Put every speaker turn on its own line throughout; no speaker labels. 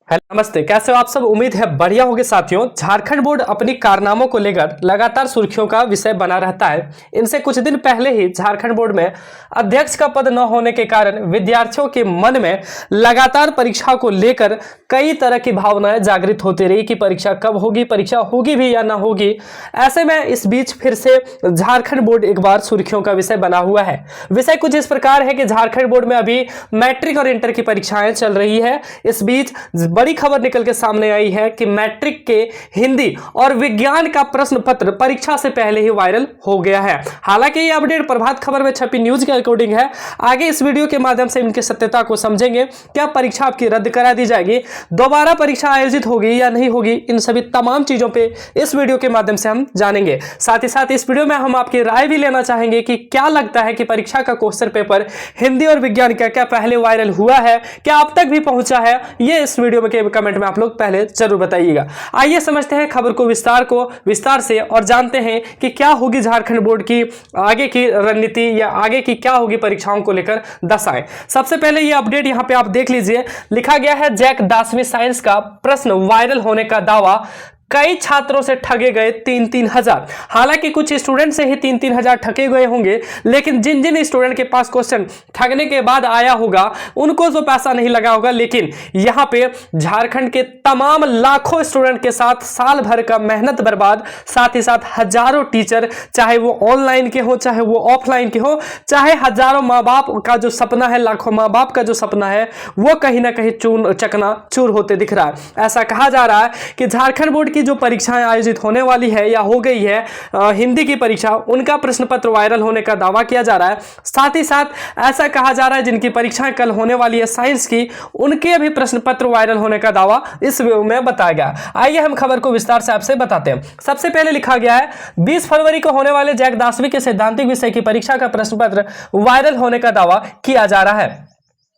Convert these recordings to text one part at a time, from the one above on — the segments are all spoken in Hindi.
हेलो नमस्ते, कैसे हो आप सब। उम्मीद है बढ़िया होगे साथियों। झारखंड बोर्ड अपनी कारनामों को लेकर लगातार सुर्खियों का विषय बना रहता है। इनसे कुछ दिन पहले ही झारखंड बोर्ड में अध्यक्ष का पद न होने के कारण विद्यार्थियों के मन में लगातार परीक्षा को लेकर कई तरह की भावनाएं जागृत होती रही कि परीक्षा कब होगी, परीक्षा होगी भी या ना होगी। ऐसे में इस बीच फिर से झारखंड बोर्ड एक बार सुर्खियों का विषय बना हुआ है। विषय कुछ इस प्रकार है कि झारखंड बोर्ड में अभी मैट्रिक और इंटर की परीक्षाएं चल रही है। इस बीच बड़ी खबर निकल के सामने आई है कि मैट्रिक के हिंदी और विज्ञान का प्रश्न पत्र परीक्षा से पहले ही वायरल हो गया है। हालांकि ये अपडेट प्रभात खबर में छपी न्यूज के अकॉर्डिंग है। आगे इस वीडियो के माध्यम से इनकी सत्यता को समझेंगे। क्या परीक्षा आपकी रद्द करा दी जाएगी, दोबारा परीक्षा आयोजित होगी या नहीं होगी, इन सभी तमाम चीजों पे इस वीडियो के माध्यम से हम जानेंगे। साथ ही साथ इस वीडियो में हम आपकी राय भी लेना चाहेंगे कि क्या लगता है कि परीक्षा का क्वेश्चन पेपर हिंदी और विज्ञान का क्या पहले वायरल हुआ है, क्या अब तक भी पहुंचा है, ये इस वीडियो में कमेंट में आप लोग पहले जरूर बताइएगा। आइए समझते हैं खबर को विस्तार से और जानते हैं कि क्या होगी झारखंड बोर्ड की आगे की रणनीति या आगे की क्या होगी परीक्षाओं को लेकर दशाएं। सबसे पहले ये अपडेट यहां पे आप देख लीजिए। लिखा गया है जैक 10वीं साइंस का प्रश्न वायरल होने का दावा, कई छात्रों से ठगे गए 3-3 हजार। हालांकि कुछ स्टूडेंट से ही 3-3 हजार ठगे गए होंगे, लेकिन जिन जिन स्टूडेंट के पास क्वेश्चन ठगने के बाद आया होगा उनको तो पैसा नहीं लगा होगा, लेकिन यहां पे झारखंड के तमाम लाखों स्टूडेंट के साथ साल भर का मेहनत बर्बाद, साथ ही साथ हजारों टीचर, चाहे वो ऑनलाइन के हो चाहे वो ऑफलाइन के हो, चाहे हजारों माँ बाप का जो सपना है, लाखों माँ बाप का जो सपना है, वो कहीं ना कहीं चकना चूर होते दिख रहा है। ऐसा कहा जा रहा है कि झारखंड बोर्ड की जो परीक्षाएं आयोजित होने वाली है या हो गई है हिंदी की परीक्षा, उनका प्रश्न पत्र वायरल होने का दावा किया जा रहा है। साथ ही साथ ऐसा कहा जा रहा है जिनकी परीक्षाएं कल होने वाली है साइंस की, उनके भी प्रश्न पत्र वायरल होने का दावा इस वीडियो में बताया गया। आइए हम खबर को विस्तार से आपसे बताते हैं। सबसे पहले लिखा गया है 20 फरवरी को होने वाले जैक 10वीं के सैद्धांतिक विषय की परीक्षा का प्रश्न पत्र वायरल होने का दावा किया जा रहा है,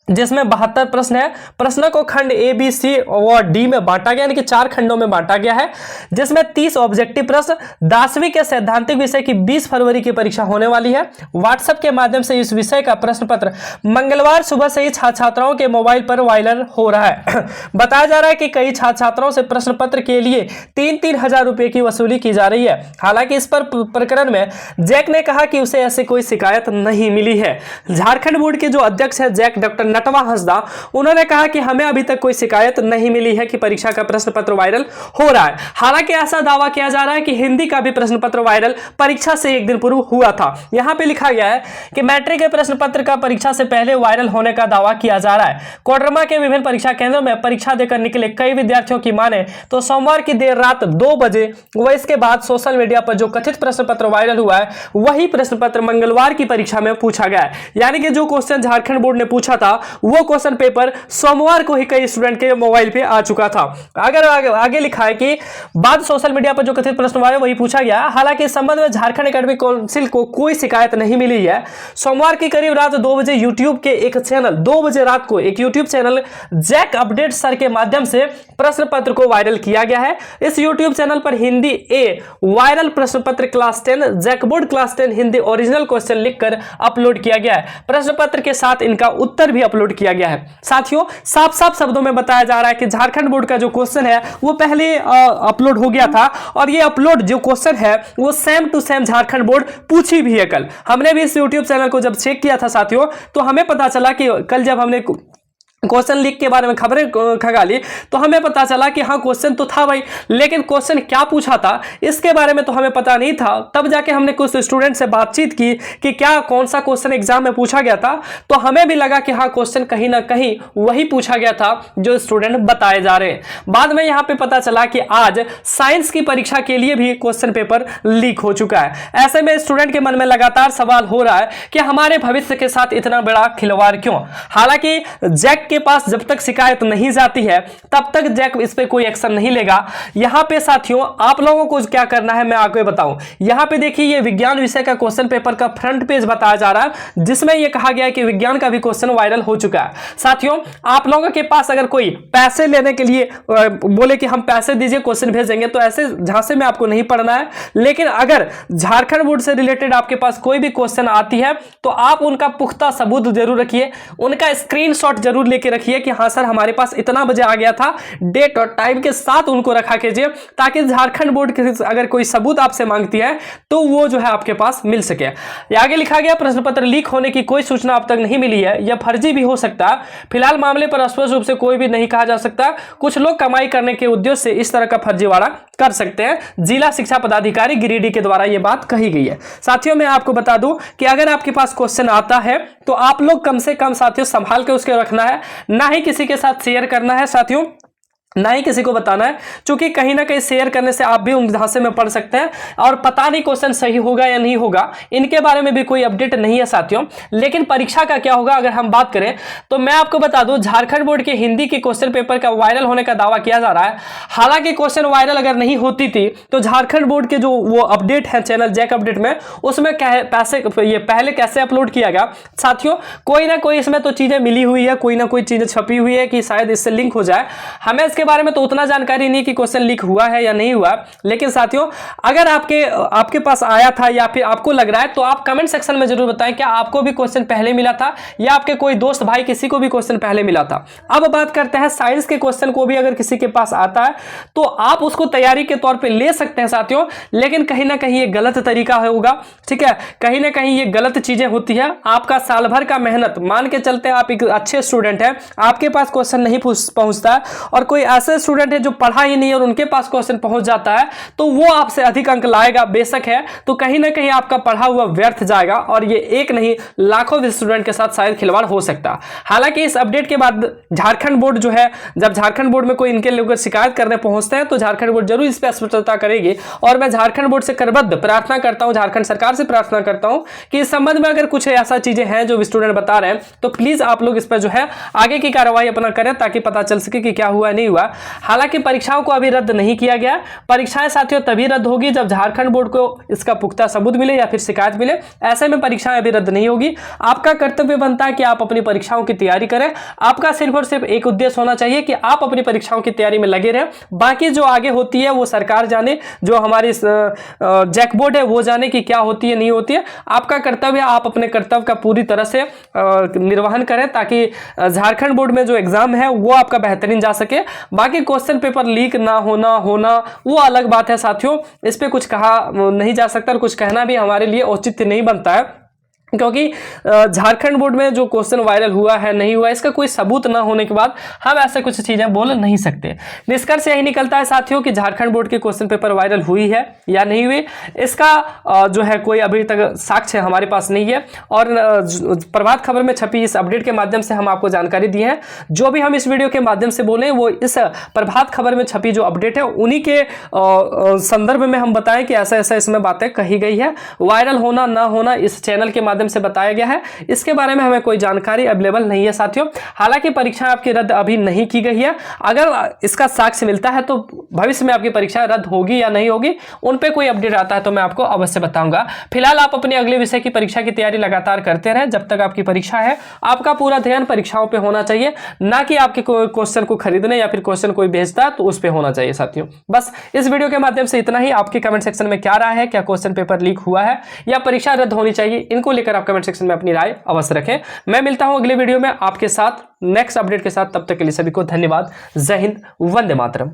जिसमें 72 प्रश्न है। प्रश्नों को खंड ए, बी, सी और डी में बांटा गया, यानी कि 4 खंडों में बांटा गया है, जिसमें 30 ऑब्जेक्टिव प्रश्न 10वीं के सैद्धांतिक विषय की 20 फरवरी की परीक्षा होने वाली है। व्हाट्सएप के माध्यम से इस विषय का प्रश्न पत्र मंगलवार सुबह से ही छात्राओं के मोबाइल पर वायरल हो रहा है। बताया जा रहा है कि कई छात्रों से प्रश्न पत्र के लिए 3-3 हजार रुपए की वसूली की जा रही है। हालांकि इस पर प्रकरण में जैक ने कहा कि उसे ऐसी कोई शिकायत नहीं मिली है। झारखंड बोर्ड के जो अध्यक्ष है जैक डॉक्टर नटवा हंसदा, उन्होंने कहा कि हमें अभी तक कोई शिकायत नहीं मिली है कि परीक्षा का प्रश्न पत्र वायरल हो रहा है। हालांकि ऐसा दावा किया जा रहा है कि हिंदी का भी प्रश्न पत्र वायरल परीक्षा से एक दिन पूर्व हुआ था। यहां पे लिखा गया है कि मैट्रिक के प्रश्न पत्र का परीक्षा से पहले वायरल होने का दावा किया जा रहा है। कोडरमा के विभिन्न परीक्षा केंद्रों में परीक्षा देकर निकले कई विद्यार्थियों की माने तो सोमवार की देर रात 2 बजे व इसके बाद सोशल मीडिया पर जो कथित प्रश्न पत्र वायरल हुआ है वही प्रश्न पत्र मंगलवार की परीक्षा में पूछा गया है। यानी कि जो क्वेश्चन झारखंड बोर्ड ने पूछा था वो क्वेश्चन पेपर सोमवार को ही कई स्टूडेंट के मोबाइल पे आ चुका था। अगर आगे लिखा है कि बाद सोशल मीडिया पर जो कथित प्रश्न आए वही पूछा गया। हालांकि इस संबंध में झारखंड एकेडमिक काउंसिल को कोई शिकायत नहीं मिली है। सोमवार की करीब रात 2 बजे यूट्यूब के एक चैनल 2 बजे रात को एक YouTube channel JAC update sir के माध्यम से प्रश्न पत्र को वायरल किया गया है। इस यूट्यूब चैनल पर हिंदी ए वायरल प्रश्न पत्र class 10 JAC board class 10 Hindi original question लिखकर अपलोड किया गया है। प्रश्न पत्र के साथ इनका उत्तर भी अपलोड किया गया है। साथियों, साफ साफ शब्दों में बताया जा रहा है कि झारखंड बोर्ड का जो क्वेश्चन है वो पहले अपलोड हो गया था और ये अपलोड जो क्वेश्चन है वो same to same Jharkhand board पूछी भी है। कल हमने भी इस यूट्यूब चैनल को जब चेक किया था साथियों, तो हमें पता चला कि कल जब हमने क्वेश्चन लीक के बारे में खबरें खंगाली तो हमें पता चला कि हाँ क्वेश्चन तो था भाई, लेकिन क्वेश्चन क्या पूछा था इसके बारे में तो हमें पता नहीं था। तब जाके हमने कुछ स्टूडेंट से बातचीत की कि क्या कौन सा क्वेश्चन एग्जाम में पूछा गया था, तो हमें भी लगा कि हाँ क्वेश्चन कहीं ना कहीं वही पूछा गया था जो स्टूडेंट बताए जा रहे हैं। बाद में यहाँ पे पता चला कि आज साइंस की परीक्षा के लिए भी क्वेश्चन पेपर लीक हो चुका है। ऐसे में स्टूडेंट के मन में लगातार सवाल हो रहा है कि हमारे भविष्य के साथ इतना बड़ा खिलवाड़ क्यों। हालांकि जैक के पास जब तक शिकायत नहीं जाती है तब तक जैक इस पे कोई एक्शन नहीं लेगा। यहां पे साथियों आप लोगों को क्या करना है मैं आपको बताऊं। यहां पे देखिए ये विज्ञान विषय का क्वेश्चन पेपर का फ्रंट पेज बताया जा रहा है, जिसमें ये कहा गया है कि विज्ञान का भी क्वेश्चन वायरल हो चुका है। साथियों, आप लोगों के पास अगर कोई पैसे लेने के लिए बोले कि हम पैसे दीजिए क्वेश्चन भेजेंगे, तो ऐसे झांसे में आपको नहीं पढ़ना है। लेकिन अगर झारखंड बोर्ड से रिलेटेड आपके पास कोई भी क्वेश्चन आती है तो आप उनका पुख्ता सबूत जरूर रखिए, उनका स्क्रीनशॉट जरूर लेके रखिए कि हाँ सर हमारे पास इतना बजे आ गया था, डेट और टाइम के साथ उनको रखा कीजिए, ताकि झारखंड बोर्ड के अगर कोई सबूत आपसे मांगती है तो वो जो है आपके पास मिल सके। आगे लिखा गया प्रश्न पत्र लीक होने की कोई सूचना अब तक नहीं मिली है, यह फर्जी भी हो सकता है। फिलहाल मामले पर स्पष्ट रूप से कोई भी नहीं कहा जा सकता। कुछ लोग कमाई करने के उद्देश्य से इस तरह का फर्जीवाड़ा कर सकते हैं। जिला शिक्षा पदाधिकारी गिरिडीह के द्वारा यह बात कही गई है। साथियों मैं आपको बता दूं कि अगर आपके पास क्वेश्चन आता है तो आप लोग कम से कम साथियों संभाल के उसके रखना है, ना ही किसी के साथ शेयर करना है साथियों, ना ही किसी को बताना है, क्योंकि कहीं ना कहीं शेयर करने से आप भी उन झांसे में पड़ सकते हैं और पता नहीं क्वेश्चन सही होगा या नहीं होगा, इनके बारे में भी कोई अपडेट नहीं है साथियों। लेकिन परीक्षा का क्या होगा अगर हम बात करें तो मैं आपको बता दूं झारखंड बोर्ड के हिंदी के क्वेश्चन पेपर का वायरल होने का दावा किया जा रहा है। हालांकि क्वेश्चन वायरल अगर नहीं होती थी तो झारखंड बोर्ड के जो वो अपडेट है चैनल जैक अपडेट में, उसमें पैसे ये पहले कैसे अपलोड किया गया साथियों, कोई ना कोई इसमें तो चीजें मिली हुई है, कोई ना कोई चीजें छपी हुई है कि शायद इससे लिंक हो जाए। हमें इसके बारे में तो उतना जानकारी नहीं कि क्वेश्चन लीक हुआ है या नहीं हुआ, लेकिन साथियों अगर आपके पास आया था या फिर आपको लग रहा है तो आप कमेंट सेक्शन में जरूर बताएं क्या आपको भी क्वेश्चन पहले मिला था या आपके कोई दोस्त भाई किसी को भी क्वेश्चन पहले मिला था। अब बात करते हैं साइंस के क्वेश्चन को भी अगर किसी के पास आता है तो आप उसको तैयारी के तौर पर ले सकते हैं साथियों, लेकिन कहीं ना कहीं ये गलत तरीका होगा, ठीक है, कहीं ना कहीं ये गलत चीजें होती है। आपका साल भर का मेहनत मान के चलते हैं, आप एक अच्छे स्टूडेंट हैं, आपके पास क्वेश्चन नहीं पहुंचता और कोई ऐसे स्टूडेंट है जो पढ़ा ही नहीं और उनके पास क्वेश्चन पहुंच जाता है तो वो आपसे अधिक अंक लाएगा बेशक है, तो कहीं ना कहीं आपका पढ़ा हुआ व्यर्थ जाएगा और ये एक नहीं लाखों स्टूडेंट के साथ शायद खिलवाड़ हो सकता है। हालांकि इस अपडेट के बाद झारखंड बोर्ड जो है, जब झारखंड बोर्ड में कोई इनके लोग शिकायत करने पहुंचते हैं तो झारखंड बोर्ड जरूर इस पर स्पष्टता करेगी और मैं झारखंड बोर्ड से करबद्ध प्रार्थना करता हूं, झारखंड सरकार से प्रार्थना करता हूं कि इस संबंध में अगर कुछ ऐसा चीजें हैं जो स्टूडेंट बता रहे हैं तो प्लीज आप लोग इस पर जो है आगे की कार्रवाई अपना करें ताकि पता चल सके कि क्या हुआ नहीं हुआ। हालांकि परीक्षाओं को अभी रद्द नहीं किया गया, परीक्षाएं साथियों तभी रद्द होगी जब झारखंड बोर्ड को इसका पुख्ता सबूत मिले या फिर शिकायत मिले, ऐसे में परीक्षाएं अभी रद्द नहीं होगी। आपका कर्तव्य बनता है कि आप अपनी परीक्षाओं की तैयारी करें, आपका सिर्फ और सिर्फ एक उद्देश्य होना चाहिए कि आप अपनी परीक्षाओं की तैयारी में लगे रहें, बाकी जो आगे होती है वो सरकार जाने, जो हमारी जैक बोर्ड है वो जाने की क्या होती है नहीं होती है। आपका कर्तव्य आप अपने कर्तव्य का पूरी तरह से निर्वहन करें ताकि झारखंड बोर्ड में जो एग्जाम है वो आपका बेहतरीन जा सके। बाकी क्वेश्चन पेपर लीक ना होना वो अलग बात है साथियों, इस पे कुछ कहा नहीं जा सकता और कुछ कहना भी हमारे लिए औचित्य नहीं बनता है, क्योंकि झारखंड बोर्ड में जो क्वेश्चन वायरल हुआ है नहीं हुआ इसका कोई सबूत ना होने के बाद हम ऐसे कुछ चीजें बोल नहीं सकते। निष्कर्ष यही निकलता है साथियों कि झारखंड बोर्ड के क्वेश्चन पेपर वायरल हुई है या नहीं हुई इसका जो है कोई अभी तक साक्ष्य हमारे पास नहीं है और प्रभात खबर में छपी इस अपडेट के माध्यम से हम आपको जानकारी दी है। जो भी हम इस वीडियो के माध्यम से बोले वो इस प्रभात खबर में छपी जो अपडेट है उन्हीं के संदर्भ में हम बताएं कि ऐसा ऐसा इसमें बातें कही गई है। वायरल होना ना होना इस चैनल के से बताया गया है, इसके बारे में हमें कोई जानकारी अवेलेबल नहीं है साथियों। हालांकि परीक्षा आपकी रद्द अभी नहीं की गई है, अगर इसका साक्ष्य मिलता है तो भविष्य में आपकी परीक्षा रद्द होगी या नहीं होगी उन पे कोई अपडेट आता है तो मैं आपको अवश्य बताऊंगा। फिलहाल आप अपने अगले विषय की परीक्षा की तैयारी लगातार करते रहें जब तक आपकी परीक्षा है। आपका पूरा ध्यान परीक्षाओं पे होना चाहिए, ना कि आपके क्वेश्चन को खरीदने या फिर क्वेश्चन कोई भेजता है तो उस पर होना चाहिए साथियों। बस इस वीडियो के माध्यम से इतना ही। आपके कमेंट सेक्शन में क्या राय है, क्या क्वेश्चन पेपर लीक हुआ है या परीक्षा रद्द होनी चाहिए, इनको लेकर आप कमेंट सेक्शन में अपनी राय अवश्य रखें। मैं मिलता हूं अगले वीडियो में आपके साथ नेक्स्ट अपडेट के साथ, तब तक के लिए सभी को धन्यवाद। जय हिंद, वंदे मातरम।